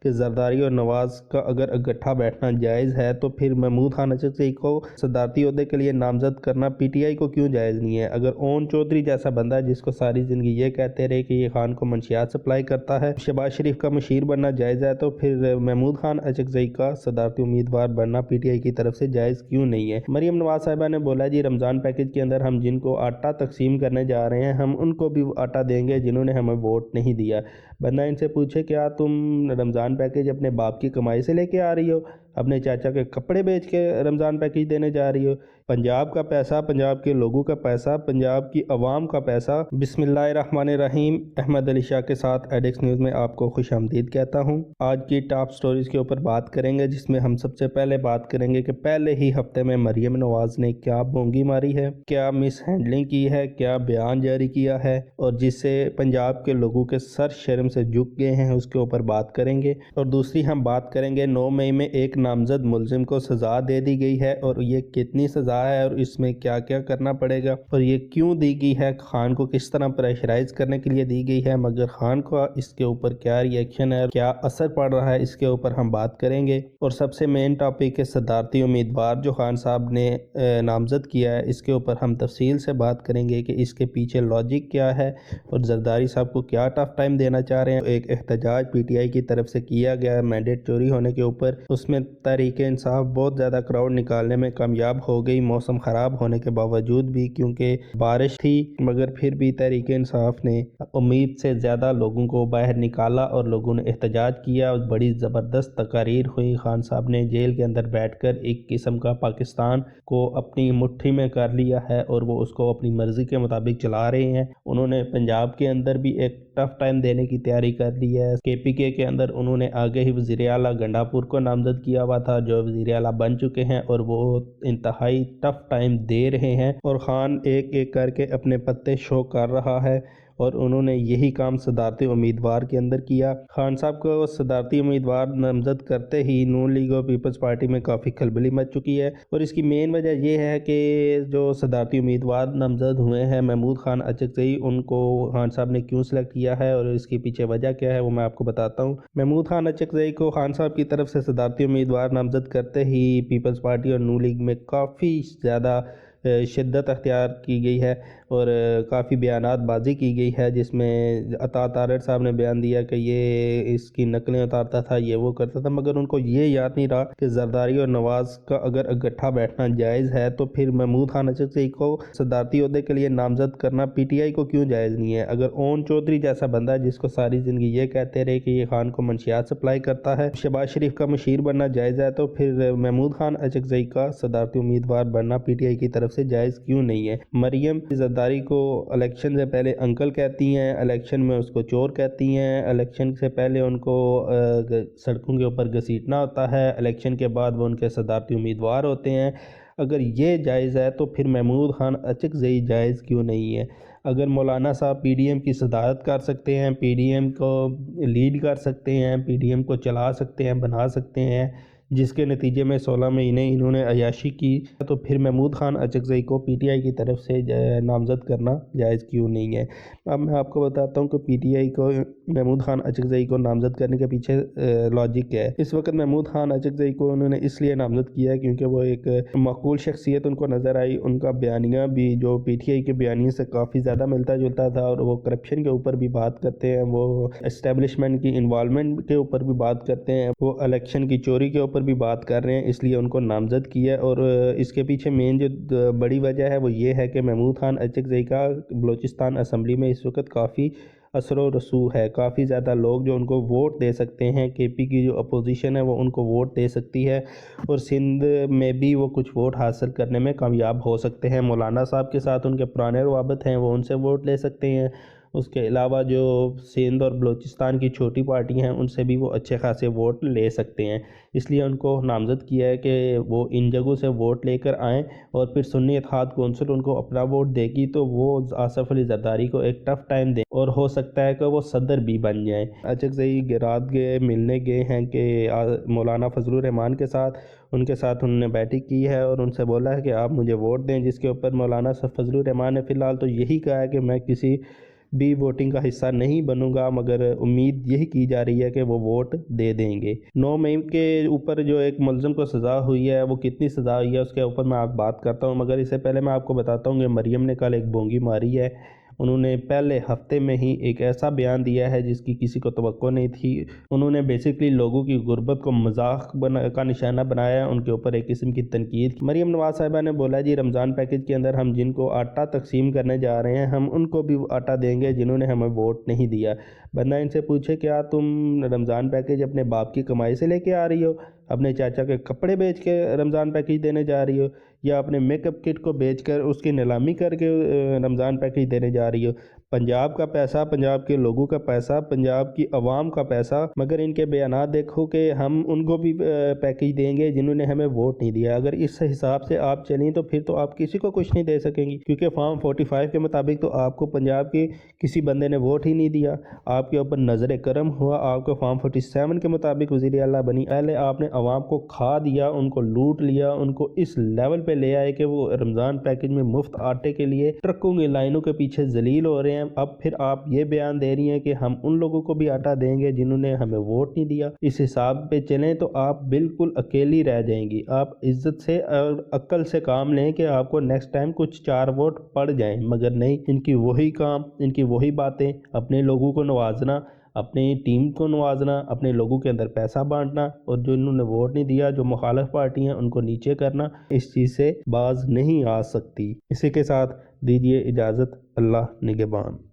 کہ زرداری اور نواز کا اگر اکٹھا بیٹھنا جائز ہے تو پھر محمود خان اچکزئی کو صدارتی عہدے کے لیے نامزد کرنا پی ٹی آئی کو کیوں جائز نہیں ہے؟ اگر اون چودھری جیسا بندہ ہے جس کو ساری زندگی یہ کہتے رہے کہ یہ خان کو منشیات سپلائی کرتا ہے، شہباز شریف کا مشیر بننا جائز ہے، تو پھر محمود خان اچکزئی کا صدارتی امیدوار بننا پی ٹی آئی کی طرف سے جائز کیوں نہیں ہے؟ مریم نواز صاحبہ نے بولا جی رمضان پیکج کے اندر ہم جن کو آٹا تقسیم کرنے جا رہے ہیں ہم ان کو بھی آٹا دیں گے جنہوں نے ہمیں ووٹ نہیں دیا۔ بندہ ان سے پوچھے کیا تم رمضان پیکج اپنے باپ کی کمائی سے لے کے آ رہی ہو؟ اپنے چاچا کے کپڑے بیچ کے رمضان پیکج دینے جا رہی ہو؟ پنجاب کا پیسہ، پنجاب کے لوگوں کا پیسہ، پنجاب کی عوام کا پیسہ۔ بسم اللہ الرحمن الرحیم۔ احمد علی شاہ کے ساتھ ایڈکس نیوز میں آپ کو خوش آمدید کہتا ہوں۔ آج کی ٹاپ سٹوریز کے اوپر بات کریں گے، جس میں ہم سب سے پہلے بات کریں گے کہ پہلے ہی ہفتے میں مریم نواز نے کیا بونگی ماری ہے، کیا مس ہینڈلنگ کی ہے، کیا بیان جاری کیا ہے، اور جس سے پنجاب کے لوگوں کے سر شرم سے جھک گئے ہیں، اس کے اوپر بات کریں گے۔ اور دوسری ہم بات کریں گے 9 مئی میں ایک نامزد ملزم کو سزا دے دی گئی ہے، اور یہ کتنی سزا ہے اور اس میں کیا کیا کرنا پڑے گا، اور یہ کیوں دی گئی ہے، خان کو کس طرح پریشرائز کرنے کے لیے دی گئی ہے، مگر خان کو اس کے اوپر کیا ری ایکشن ہے، کیا اثر پڑ رہا ہے، اس کے اوپر ہم بات کریں گے۔ اور سب سے مین ٹاپک ہے صدارتی امیدوار جو خان صاحب نے نامزد کیا ہے، اس کے اوپر ہم تفصیل سے بات کریں گے کہ اس کے پیچھے لاجک کیا ہے اور زرداری صاحب کو کیا ٹف ٹائم دینا چاہ رہے ہیں۔ ایک احتجاج پی ٹی آئی کی طرف سے کیا گیا ہے مینڈیٹ چوری ہونے کے اوپر، اس میں تحریک انصاف بہت زیادہ کراؤڈ نکالنے میں کامیاب ہو گئی، موسم خراب ہونے کے باوجود بھی، کیونکہ بارش تھی، مگر پھر بھی تحریک انصاف نے امید سے زیادہ لوگوں کو باہر نکالا اور لوگوں نے احتجاج کیا اور بڑی زبردست تقاریر ہوئی۔ خان صاحب نے جیل کے اندر بیٹھ کر ایک قسم کا پاکستان کو اپنی مٹھی میں کر لیا ہے اور وہ اس کو اپنی مرضی کے مطابق چلا رہے ہیں۔ انہوں نے پنجاب کے اندر بھی ایک ٹف ٹائم دینے کی تیاری کر لی ہے۔ کے پی کے اندر انہوں نے آگے ہی وزیر اعلیٰ گنڈا پور کو نامزد کیا ہوا تھا، جو وزیر اعلیٰ بن چکے ہیں، اور وہ انتہائی ٹف ٹائم دے رہے ہیں، اور خان ایک ایک کر کے اپنے پتے شو کر رہا ہے، اور انہوں نے یہی کام صدارتی امیدوار کے اندر کیا۔ خان صاحب کو صدارتی امیدوار نامزد کرتے ہی نون لیگ اور پیپلز پارٹی میں کافی کھلبلی مچ چکی ہے، اور اس کی مین وجہ یہ ہے کہ جو صدارتی امیدوار نامزد ہوئے ہیں محمود خان اچکزئی، ان کو خان صاحب نے کیوں سلیکٹ کیا ہے اور اس کے پیچھے وجہ کیا ہے وہ میں آپ کو بتاتا ہوں۔ محمود خان اچکزئی کو خان صاحب کی طرف سے صدارتی امیدوار نامزد کرتے ہی پیپلز پارٹی اور نون لیگ میں کافی زیادہ شدت اختیار کی گئی ہے اور کافی بیانات بازی کی گئی ہے، جس میں عطا طارڑ صاحب نے بیان دیا کہ یہ اس کی نقلیں اتارتا تھا، یہ وہ کرتا تھا، مگر ان کو یہ یاد نہیں رہا کہ زرداری اور نواز کا اگر اکٹھا بیٹھنا جائز ہے تو پھر محمود خان اچکزئی کو صدارتی عہدے کے لیے نامزد کرنا پی ٹی آئی کو کیوں جائز نہیں ہے؟ اگر اون چودھری جیسا بندہ ہے جس کو ساری زندگی یہ کہتے رہے کہ یہ خان کو منشیات سپلائی کرتا ہے، شہباز شریف کا مشیر بننا جائز ہے، تو پھر محمود خان اچکزئی کا صدارتی امیدوار بننا پی ٹی آئی کی طرف سے جائز کیوں نہیں ہے؟ مریم زرداری کو الیکشن سے پہلے انکل کہتی ہیں، الیکشن میں اس کو چور کہتی ہیں، الیکشن سے پہلے ان کو سڑکوں کے اوپر گھسیٹنا ہوتا ہے، الیکشن کے بعد وہ ان کے صدارتی امیدوار ہوتے ہیں۔ اگر یہ جائز ہے تو پھر محمود خان اچکزئی جائز کیوں نہیں ہے؟ اگر مولانا صاحب پی ڈی ایم کی صدارت کر سکتے ہیں، پی ڈی ایم کو لیڈ کر سکتے ہیں، پی ڈی ایم کو چلا سکتے ہیں، بنا سکتے ہیں، جس کے نتیجے میں 16 مہینے انہوں نے عیاشی کی، تو پھر محمود خان اچکزئی کو پی ٹی آئی کی طرف سے نامزد کرنا جائز کیوں نہیں ہے؟ اب میں آپ کو بتاتا ہوں کہ پی ٹی آئی کو محمود خان اچکزئی کو نامزد کرنے کے پیچھے لاجک کیا ہے۔ اس وقت محمود خان اچکزئی کو انہوں نے اس لیے نامزد کیا ہے کیونکہ وہ ایک معقول شخصیت ان کو نظر آئی، ان کا بیانیہ بھی جو پی ٹی آئی کے بیانیے سے کافی زیادہ ملتا جلتا تھا، اور وہ کرپشن کے اوپر بھی بات کرتے ہیں، وہ اسٹیبلشمنٹ کی انوالومنٹ کے اوپر بھی بات کرتے ہیں، وہ الیکشن کی چوری کے اوپر بھی بات کر رہے ہیں، اس لیے ان کو نامزد کیا ہے۔ اور اس کے پیچھے مین جو بڑی وجہ ہے وہ یہ ہے کہ محمود خان اچکزئی کا بلوچستان اسمبلی میں اس وقت کافی اثر و رسوخ ہے، کافی زیادہ لوگ جو ان کو ووٹ دے سکتے ہیں، کے پی کی جو اپوزیشن ہے وہ ان کو ووٹ دے سکتی ہے، اور سندھ میں بھی وہ کچھ ووٹ حاصل کرنے میں کامیاب ہو سکتے ہیں۔ مولانا صاحب کے ساتھ ان کے پرانے روابط ہیں، وہ ان سے ووٹ لے سکتے ہیں۔ اس کے علاوہ جو سندھ اور بلوچستان کی چھوٹی پارٹی ہیں ان سے بھی وہ اچھے خاصے ووٹ لے سکتے ہیں، اس لیے ان کو نامزد کیا ہے کہ وہ ان جگہوں سے ووٹ لے کر آئیں، اور پھر سنی اتحاد کونسل ان کو اپنا ووٹ دے گی تو وہ آصف علی زرداری کو ایک ٹف ٹائم دیں، اور ہو سکتا ہے کہ وہ صدر بھی بن جائیں۔ اچکزئی رات گئے ملنے گئے ہیں کہ مولانا فضل الرحمان کے ساتھ، ان کے ساتھ انہوں نے بیٹھک کی ہے اور ان سے بولا ہے کہ آپ مجھے ووٹ دیں، جس کے اوپر مولانا فضل الرحمان نے فی الحال تو یہی کہا ہے کہ میں کسی بھی ووٹنگ کا حصہ نہیں بنوں گا، مگر امید یہی کی جا رہی ہے کہ وہ ووٹ دے دیں گے۔ 9 مئی کے اوپر جو ایک ملزم کو سزا ہوئی ہے، وہ کتنی سزا ہوئی ہے اس کے اوپر میں آپ بات کرتا ہوں، مگر اس سے پہلے میں آپ کو بتاتا ہوں کہ مریم نے کل ایک بونگی ماری ہے۔ انہوں نے پہلے ہفتے میں ہی ایک ایسا بیان دیا ہے جس کی کسی کو توقع نہیں تھی۔ انہوں نے بیسیکلی لوگوں کی غربت کو مذاق کا نشانہ بنایا ہے، ان کے اوپر ایک قسم کی تنقید۔ مریم نواز صاحبہ نے بولا جی رمضان پیکج کے اندر ہم جن کو آٹا تقسیم کرنے جا رہے ہیں ہم ان کو بھی آٹا دیں گے جنہوں نے ہمیں ووٹ نہیں دیا۔ بندہ ان سے پوچھے کیا تم رمضان پیکج اپنے باپ کی کمائی سے لے کے آ رہی ہو، اپنے چاچا کے کپڑے بیچ کے رمضان پیکج دینے جا رہی ہو، یا اپنے میک اپ کٹ کو بیچ کر اس کی نیلامی کر کے رمضان پیکج دینے جا رہی ہو؟ پنجاب کا پیسہ، پنجاب کے لوگوں کا پیسہ، پنجاب کی عوام کا پیسہ، مگر ان کے بیانات دیکھو کہ ہم ان کو بھی پیکج دیں گے جنہوں نے ہمیں ووٹ نہیں دیا۔ اگر اس حساب سے آپ چلیں تو پھر تو آپ کسی کو کچھ نہیں دے سکیں گی، کیونکہ فارم 45 کے مطابق تو آپ کو پنجاب کے کسی بندے نے ووٹ ہی نہیں دیا، آپ کے اوپر نظر کرم ہوا، آپ کو فارم 47 کے مطابق وزیر اعلیٰ بنی، پہلے آپ نے عوام کو کھا دیا، ان کو لوٹ لیا، ان کو اس لیول پہ لے آئے کہ وہ رمضان پیکج میں مفت آٹے کے لیے ٹرکوں کی لائنوں کے پیچھے ذلیل ہو رہے ہیں۔ اب پھر آپ یہ بیان دے رہی ہیں کہ ہم ان لوگوں کو بھی آٹا دیں گے جنہوں نے ہمیں ووٹ نہیں دیا۔ اس حساب پہ چلیں تو آپ بالکل اکیلی رہ جائیں گی۔ آپ عزت سے اور عقل سے کام لیں کہ آپ کو نیکسٹ ٹائم کچھ 4 ووٹ پڑ جائیں، مگر نہیں، ان کی وہی کام، ان کی وہی باتیں، اپنے لوگوں کو نوازنا، اپنی ٹیم کو نوازنا، اپنے لوگوں کے اندر پیسہ بانٹنا، اور جو انہوں نے ووٹ نہیں دیا، جو مخالف پارٹی ہیں ان کو نیچے کرنا، اس چیز سے باز نہیں آ سکتی۔ اسی کے ساتھ دیجیے اجازت، اللہ نگہبان۔